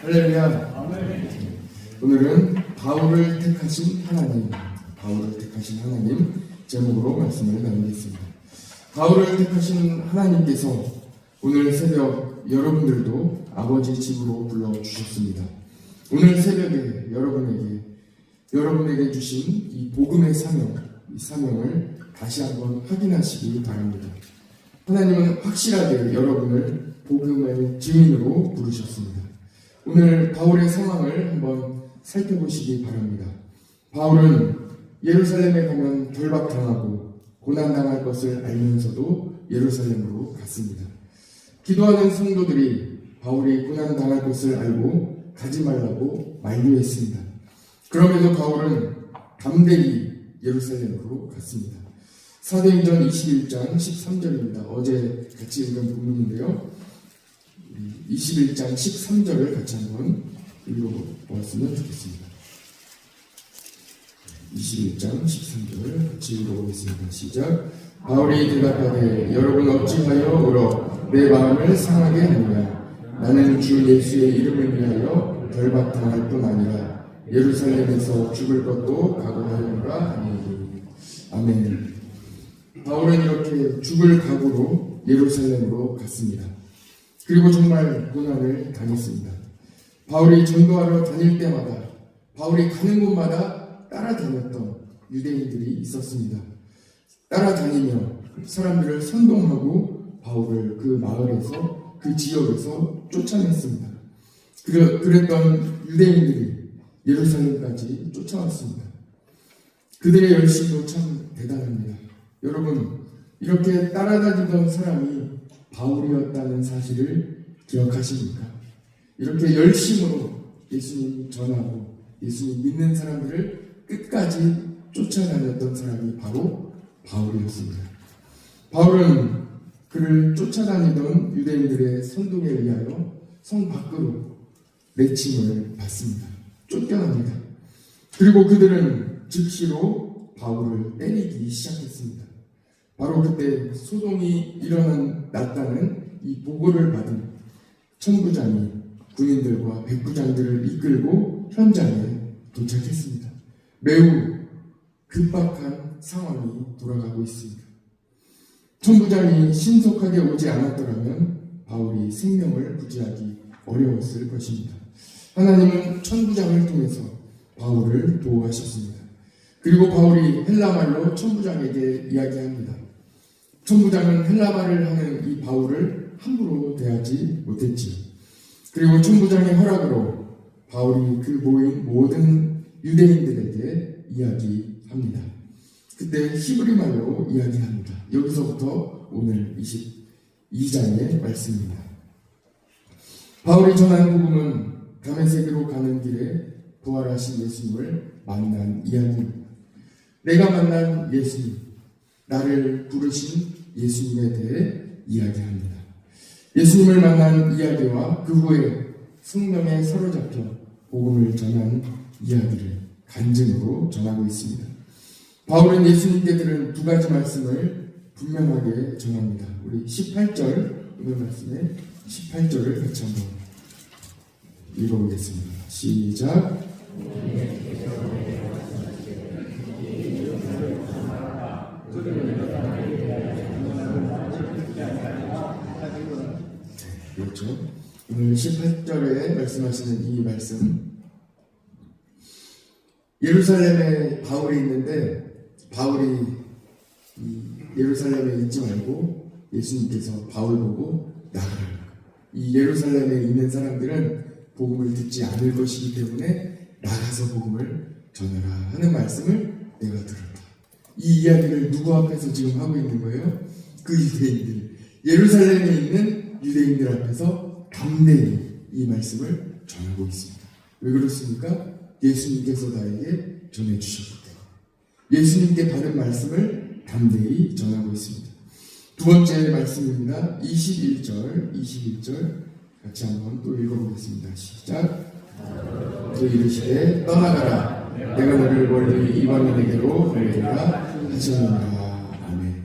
할렐루야. 오늘은 바울을 택하신 하나님, 제목으로 말씀을 나누겠습니다. 바울을 택하신 하나님께서 오늘 새벽 여러분들도 아버지 집으로 불러주셨습니다. 오늘 새벽에 여러분에게 주신 이 복음의 이 사명을 다시 한번 확인하시기 바랍니다. 하나님은 확실하게 여러분을 복음의 증인으로 부르셨습니다. 오늘 바울의 상황을 한번 살펴보시기 바랍니다. 바울은 예루살렘에 가면 결박당하고 고난당할 것을 알면서도 예루살렘으로 갔습니다. 기도하는 성도들이 바울이 고난당할 것을 알고 가지 말라고 만류했습니다. 그럼에도 바울은 담대히 예루살렘으로 갔습니다. 사도행전 21장 13절입니다. 어제 같이 읽은 부분인데요. 21장 13절을 같이 한번 읽어보았으면 좋겠습니다. 21장 13절 같이 읽어보겠습니다. 시작. 바울이 대답하되 여러분 어찌하여 울어 내 마음을 상하게 하느냐. 나는 주 예수의 이름을 위하여 결박당할 뿐 아니라 예루살렘에서 죽을 것도 각오하노라 하니. 아멘. 바울은 이렇게 죽을 각오로 예루살렘으로 갔습니다. 그리고 정말 고난을 당했습니다. 바울이 전도하러 다닐 때마다, 바울이 가는 곳마다 따라다녔던 유대인들이 있었습니다. 따라다니며 사람들을 선동하고 바울을 그 마을에서, 그 지역에서 쫓아냈습니다. 그랬던 유대인들이 예루살렘까지 쫓아왔습니다. 그들의 열심도 참 대단합니다. 여러분, 이렇게 따라다니던 사람이 바울이었다는 사실을 기억하십니까? 이렇게 열심으로 예수님 전하고 예수님 믿는 사람들을 끝까지 쫓아다녔던 사람이 바로 바울이었습니다. 바울은 그를 쫓아다니던 유대인들의 선동에 의하여 성 밖으로 내침을 받습니다. 쫓겨납니다. 그리고 그들은 즉시로 바울을 때리기 시작했습니다. 바로 그때 소동이 일어났다는 이 보고를 받은 천부장이 군인들과 백부장들을 이끌고 현장에 도착했습니다. 매우 급박한 상황이 돌아가고 있습니다. 천부장이 신속하게 오지 않았더라면 바울이 생명을 부지하기 어려웠을 것입니다. 하나님은 천부장을 통해서 바울을 보호하셨습니다. 그리고 바울이 헬라말로 천부장에게 이야기합니다. 천부장은 헬라말을 하는 이 바울을 함부로 대하지 못했지요. 그리고 천부장의 허락으로 바울이 그 모인 모든 유대인들에게 이야기합니다. 그때 히브리말로 이야기합니다. 여기서부터 오늘 22장의 말씀입니다. 바울이 전한 복음은 다메섹으로 가는 길에 부활하신 예수님을 만난 이야기입니다. 내가 만난 예수님, 나를 부르신 예수님에 대해 이야기합니다. 예수님을 만난 이야기와 그 후에 성령에 사로잡혀 복음을 전한 이야기를 간증으로 전하고 있습니다. 바울은 예수님께 들은 두 가지 말씀을 분명하게 전합니다. 우리 18절, 오늘 말씀의 18절을 같이 한번 읽어보겠습니다. 시작. 그렇죠. 오늘 18절에 말씀하시는 이 말씀, 예루살렘에 바울이 있는데 바울이 예루살렘에 있지 말고 예수님께서 바울 보고 나가라. 이 예루살렘에 있는 사람들은 복음을 듣지 않을 것이기 때문에 나가서 복음을 전하라 하는 말씀을 내가 들었다. 이 이야기를 누구 앞에서 지금 하고 있는 거예요? 그 유대인들, 예루살렘에 있는 유대인들 앞에서 담대히 이 말씀을 전하고 있습니다. 왜 그렇습니까? 예수님께서 나에게 전해주셨기 때문에 예수님께 받은 말씀을 담대히 전하고 있습니다. 두 번째 말씀입니다. 21절 같이 한번 또 읽어보겠습니다. 시작. 또 이르시되 떠나가라. 내가 너를 멀리 이방인에게로 보내리라 하시니라. 아멘.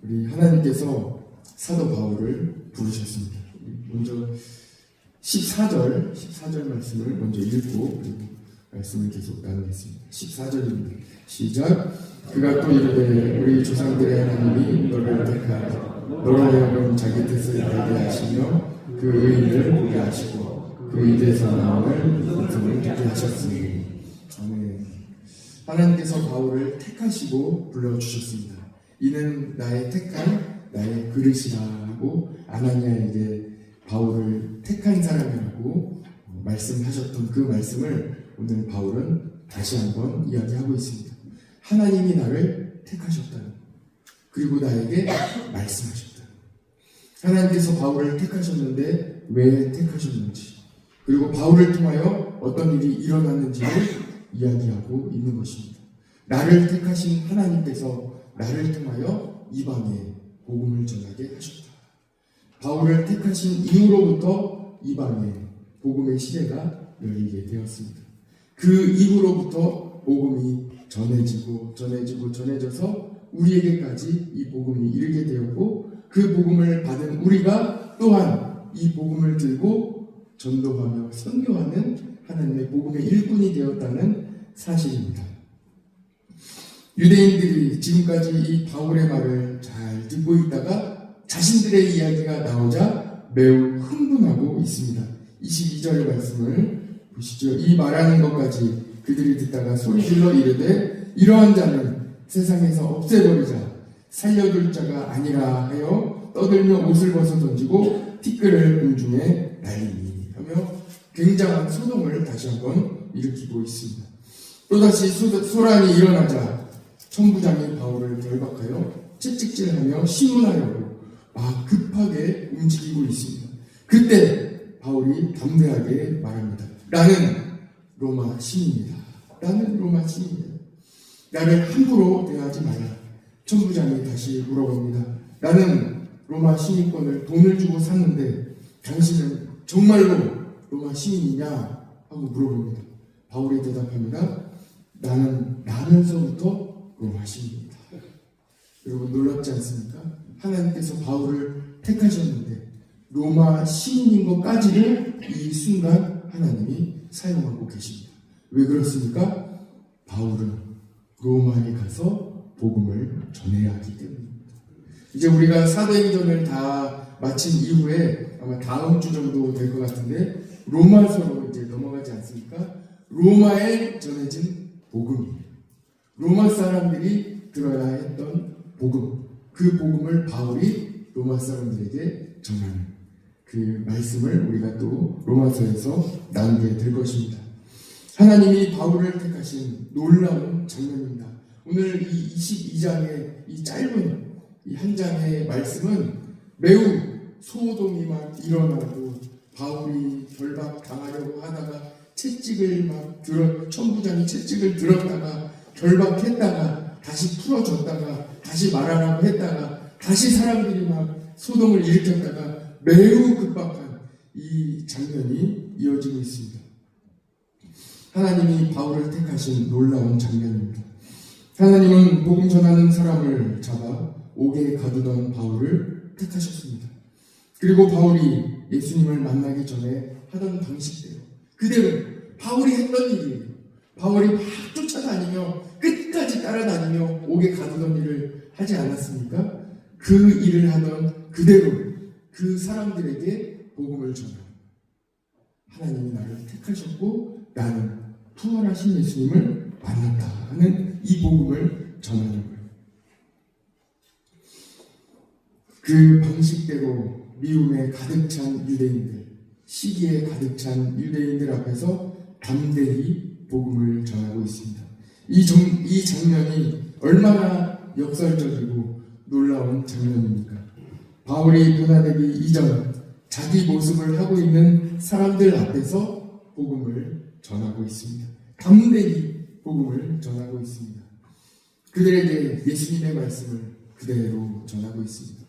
우리 하나님께서 사도 바울을 부르셨습니다. 먼저 14절 말씀을 먼저 읽고 그리고 말씀을 계속 나누겠습니다. 14절입니다. 시작. 그가 또 이르되 우리 조상들의 하나님이 너를 택하여 너로 하여금 자기 뜻을 알게 하시며 그 의인을 보게 하시고 그 입에서 나오는 음성을 듣게 하셨으니. 아멘. 하나님께서 바울을 택하시고 불러주셨습니다. 이는 나의 택한 나의 그릇이라고 아나니아에게 바울을 택한 사람이라고 말씀하셨던 그 말씀을 오늘 바울은 다시 한번 이야기하고 있습니다. 하나님이 나를 택하셨다는, 그리고 나에게 말씀하셨다. 하나님께서 바울을 택하셨는데 왜 택하셨는지, 그리고 바울을 통하여 어떤 일이 일어났는지를 이야기하고 있는 것입니다. 나를 택하신 하나님께서 나를 통하여 이방에 복음을 전하게 하셨다. 바울을 택하신 이후로부터 이방에 복음의 시대가 열리게 되었습니다. 그 이후로부터 복음이 전해져서 우리에게까지 이 복음이 이르게 되었고, 그 복음을 받은 우리가 또한 이 복음을 들고 전도하며 선교하는 하나님의 복음의 일꾼이 되었다는 사실입니다. 유대인들이 지금까지 이 바울의 말을 잘 듣고 있다가 자신들의 이야기가 나오자 매우 흥분하고 있습니다. 22절 말씀을 보시죠. 이 말하는 것까지 그들이 듣다가 소리질러 이르되 이러한 자는 세상에서 없애버리자, 살려둘 자가 아니라 하여 떠들며 옷을 벗어 던지고 티끌을 공중에 날리니 하며 굉장한 소동을 다시 한번 일으키고 있습니다. 또다시 소란이 일어나자 천부장이 바울을 결박하여 채찍질하며 신문하려고 막 급하게 움직이고 있습니다. 그때 바울이 담대하게 말합니다. 나는 로마 시민이다. 나는 로마 시민이다. 나를 함부로 대하지 말라. 천부장이 다시 물어봅니다. 나는 로마 시민권을 돈을 주고 샀는데 당신은 정말로 로마 시민이냐? 하고 물어봅니다. 바울이 대답합니다. 나는 나면서부터 로마 시민이다. 여러분 놀랍지 않습니까? 하나님께서 바울을 택하셨는데 로마 시민인 것까지를 이 순간 하나님이 사용하고 계십니다. 왜 그렇습니까? 바울은 로마에 가서 복음을 전해야 하기 때문입니다. 이제 우리가 사도행전을 다 마친 이후에 아마 다음 주 정도 될 것 같은데 로마서로 이제 넘어가지 않습니까? 로마에 전해진 복음이에요. 로마 사람들이 들어야 했던 복음, 그 복음을 바울이 로마 사람들에게 전하는 그 말씀을 우리가 또 로마서에서 나누게 될 것입니다. 하나님이 바울을 택하신 놀라운 장면입니다. 오늘 이 22장의 이 짧은 이 한 장의 말씀은 매우 소동이 막 일어나고 바울이 결박당하려고 하다가 채찍을 막 천부장이 채찍을 들었다가 결박했다가 다시 풀어줬다가 다시 말하라고 했다가 다시 사람들이 막 소동을 일으켰다가 매우 급박한 이 장면이 이어지고 있습니다. 하나님이 바울을 택하신 놀라운 장면입니다. 하나님은 복음 전하는 사람을 잡아 옥에 가두던 바울을 택하셨습니다. 그리고 바울이 예수님을 만나기 전에 하던 방식대로 그대로 바울이 했던 일이에요. 바울이 막 쫓아다니며 끝까지 따라다니며 옥에 가두던 일을 하지 않았습니까? 그 일을 하던 그대로 그 사람들에게 복음을 전하는, 하나님이 나를 택하셨고 나는 부활하신 예수님을 만났다 하는 이 복음을 전하는 거예요. 그 방식대로 미움에 가득 찬 유대인들, 시기에 가득 찬 유대인들 앞에서 담대히 복음을 전하고 있습니다. 이 장면이 얼마나 역설적이고 놀라운 장면입니까? 바울이 변화되기 이전 자기 모습을 하고 있는 사람들 앞에서 복음을 전하고 있습니다. 담대히 복음을 전하고 있습니다. 그들에게 예수님의 말씀을 그대로 전하고 있습니다.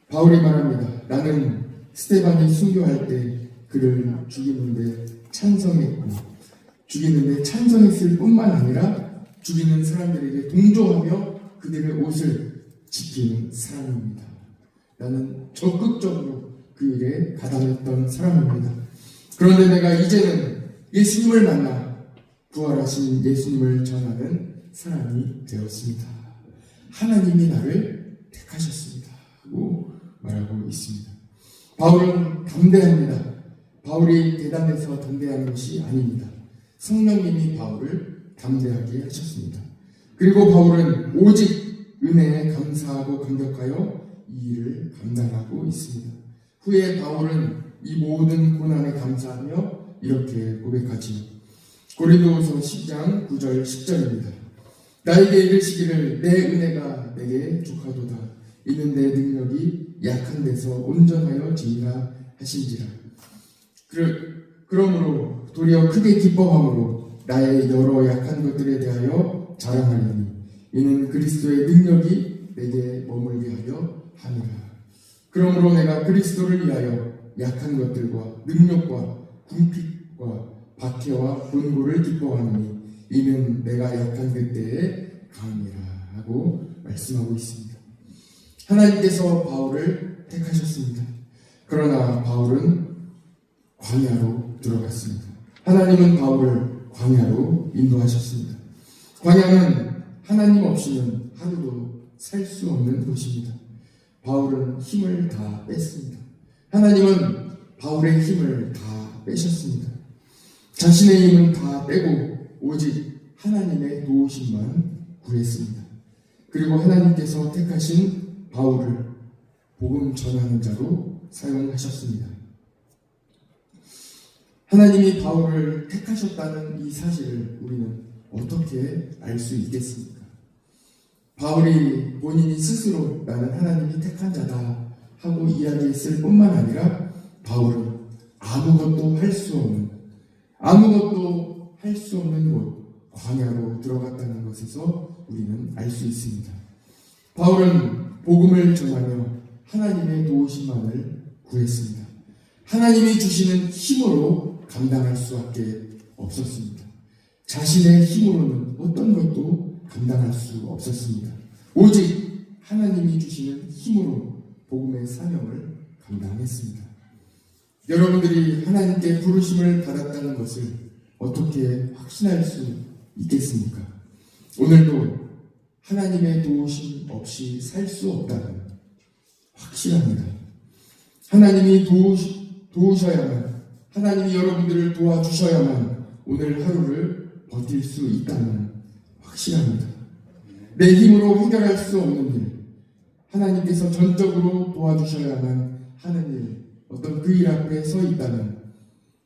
바울이 말합니다. 나는 스데반이 순교할 때 그를 죽이는데 찬성했을 뿐만 아니라 죽이는 사람들에게 동조하며 그들의 옷을 지키는 사람입니다. 나는 적극적으로 그 일에 가담했던 사람입니다. 그런데 내가 이제는 예수님을 만나 부활하신 예수님을 전하는 사람이 되었습니다. 하나님이 나를 택하셨습니다. 하고 말하고 있습니다. 바울은 담대합니다. 바울이 대담해서 담대한 것이 아닙니다. 성령님이 바울을 담대하게 하셨습니다. 그리고 바울은 오직 은혜에 감사하고 감격하여 이 일을 감당하고 있습니다. 후에 바울은 이 모든 고난에 감사하며 이렇게 고백하지요. 고린도후서 10장 9절 10절입니다. 나에게 이르시기를 내 은혜가 내게 족하도다. 이는 내 능력이 약한 데서 온전하여 지니라 하신지라. 그러므로 도리어 크게 기뻐함으로 나의 여러 약한 것들에 대하여 자랑하리니 이는 그리스도의 능력이 내게 머물게 하여 함이라. 그러므로 내가 그리스도를 위하여 약한 것들과 능력과 궁핍과 박해와 곤고를 기뻐하노니 이는 내가 약한 그때에 강함이라 하고 말씀하고 있습니다. 하나님께서 바울을 택하셨습니다. 그러나 바울은 광야로 들어갔습니다. 하나님은 바울을 광야로 인도하셨습니다. 광야는 하나님 없이는 하루도 살 수 없는 곳입니다. 바울은 힘을 다 뺐습니다. 하나님은 바울의 힘을 다 빼셨습니다. 자신의 힘은 다 빼고 오직 하나님의 도우심만 구했습니다. 그리고 하나님께서 택하신 바울을 복음 전하는 자로 사용하셨습니다. 하나님이 바울을 택하셨다는 이 사실을 우리는 어떻게 알 수 있겠습니까? 바울이 본인이 스스로 나는 하나님이 택한 자다 하고 이야기했을 뿐만 아니라 바울은 아무것도 할 수 없는 곳 광야로 들어갔다는 것에서 우리는 알 수 있습니다. 바울은 복음을 전하며 하나님의 도우심만을 구했습니다. 하나님이 주시는 힘으로 감당할 수밖에 없었습니다. 자신의 힘으로는 어떤 것도 감당할 수 없었습니다. 오직 하나님이 주시는 힘으로 복음의 사명을 감당했습니다. 여러분들이 하나님께 부르심을 받았다는 것을 어떻게 확신할 수 있겠습니까? 오늘도 하나님의 도우심 없이 살 수 없다는 확실합니다. 하나님이 도우셔야만, 하나님이 여러분들을 도와주셔야만 오늘 하루를 버틸 수 있다는 확실합니다. 내 힘으로 해결할 수 없는 일, 하나님께서 전적으로 도와주셔야만 하는 일, 어떤 그 일 앞에 서 있다면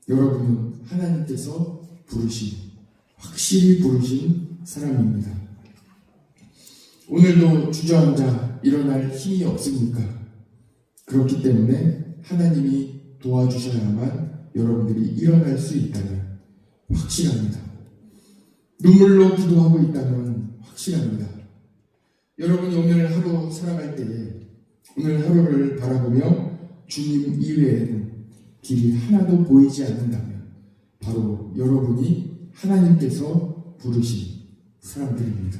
여러분은 하나님께서 확실히 부르신 사람입니다. 오늘도 주저앉아 일어날 힘이 없습니까? 그렇기 때문에 하나님이 도와주셔야만 여러분들이 일어날 수 있다면 확실합니다. 눈물로 기도하고 있다면 확실합니다. 여러분이 오늘 하루 살아갈 때에 오늘 하루를 바라보며 주님 이외에는 길이 하나도 보이지 않는다면 바로 여러분이 하나님께서 부르신 사람들입니다.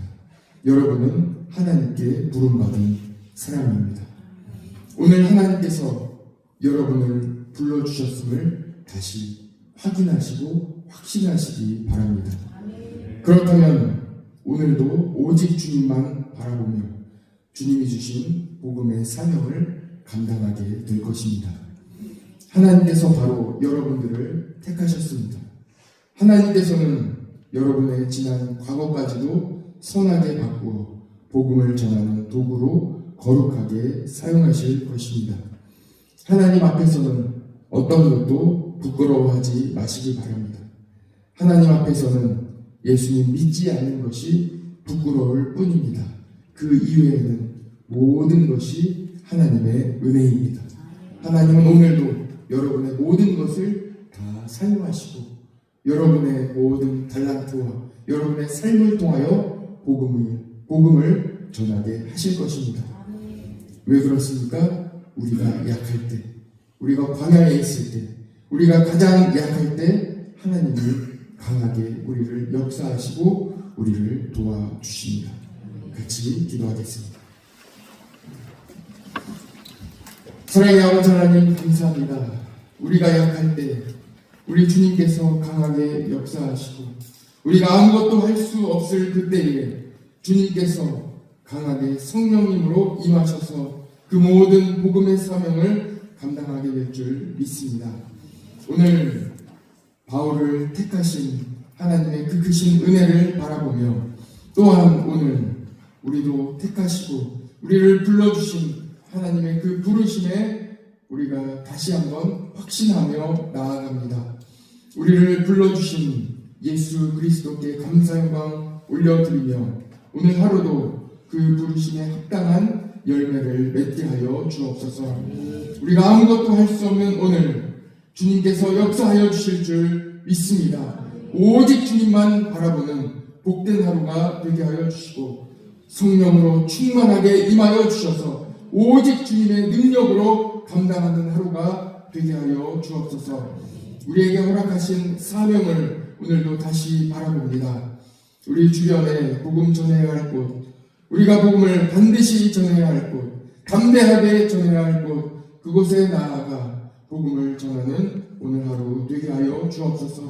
여러분은 하나님께 부름받은 사람입니다. 오늘 하나님께서 여러분을 불러주셨음을 다시 확인하시고 확신하시기 바랍니다. 그렇다면 오늘도 오직 주님만 바라보며 주님이 주신 복음의 사명을 감당하게 될 것입니다. 하나님께서 바로 여러분들을 택하셨습니다. 하나님께서는 여러분의 지난 과거까지도 선하게 바꾸어 복음을 전하는 도구로 거룩하게 사용하실 것입니다. 하나님 앞에서는 어떤 것도 부끄러워하지 마시기 바랍니다. 하나님 앞에서는 예수님 믿지 않는 것이 부끄러울 뿐입니다. 그 이외에는 모든 것이 하나님의 은혜입니다. 하나님은 오늘도 여러분의 모든 것을 다 사용하시고 여러분의 모든 달란트와 여러분의 삶을 통하여 복음을 전하게 하실 것입니다. 왜 그렇습니까? 우리가 약할 때, 우리가 광야에 있을 때, 우리가 가장 약할 때 하나님이 강하게 우리를 역사하시고 우리를 도와주십니다. 같이 기도하겠습니다. 사랑의 아버지 하나님 감사합니다. 우리가 약할 때 우리 주님께서 강하게 역사하시고 우리가 아무것도 할 수 없을 그때에 주님께서 강하게 성령님으로 임하셔서 그 모든 복음의 사명을 감당하게 될 줄 믿습니다. 오늘 바울을 택하신 하나님의 그 크신 은혜를 바라보며 또한 오늘 우리도 택하시고 우리를 불러주신 하나님의 그 부르심에 우리가 다시 한번 확신하며 나아갑니다. 우리를 불러주신 예수 그리스도께 감사 영광 올려드리며 오늘 하루도 그 부르심에 합당한 열매를 맺게 하여 주옵소서. 우리가 아무것도 할 수 없는 오늘 주님께서 역사하여 주실 줄 믿습니다. 오직 주님만 바라보는 복된 하루가 되게 하여 주시고 성령으로 충만하게 임하여 주셔서 오직 주님의 능력으로 감당하는 하루가 되게 하여 주옵소서. 우리에게 허락하신 사명을 오늘도 다시 바라봅니다. 우리 주변에 복음 전해야 할 곳, 우리가 복음을 반드시 전해야 할 곳, 담대하게 전해야 할 곳, 그곳에 나아가 복음을 전하는 오늘 하루 되게 하여 주옵소서.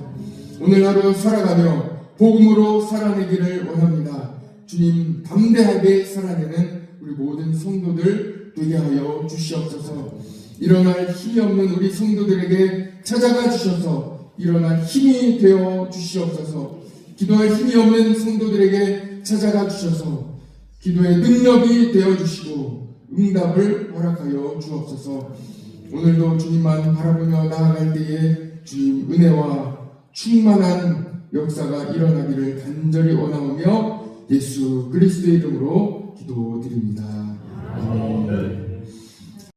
오늘 하루 살아가며 복음으로 살아내기를 원합니다. 주님 담대하게 살아내는 우리 모든 성도들 되게 하여 주시옵소서. 일어날 힘이 없는 우리 성도들에게 찾아가 주셔서 일어날 힘이 되어 주시옵소서. 기도할 힘이 없는 성도들에게 찾아가 주셔서 기도의 능력이 되어 주시고 응답을 허락하여 주옵소서. 오늘도 주님만 바라보며 나아갈 때에 주님 은혜와 충만한 역사가 일어나기를 간절히 원하오며 예수 그리스도의 이름으로 기도드립니다. 아멘.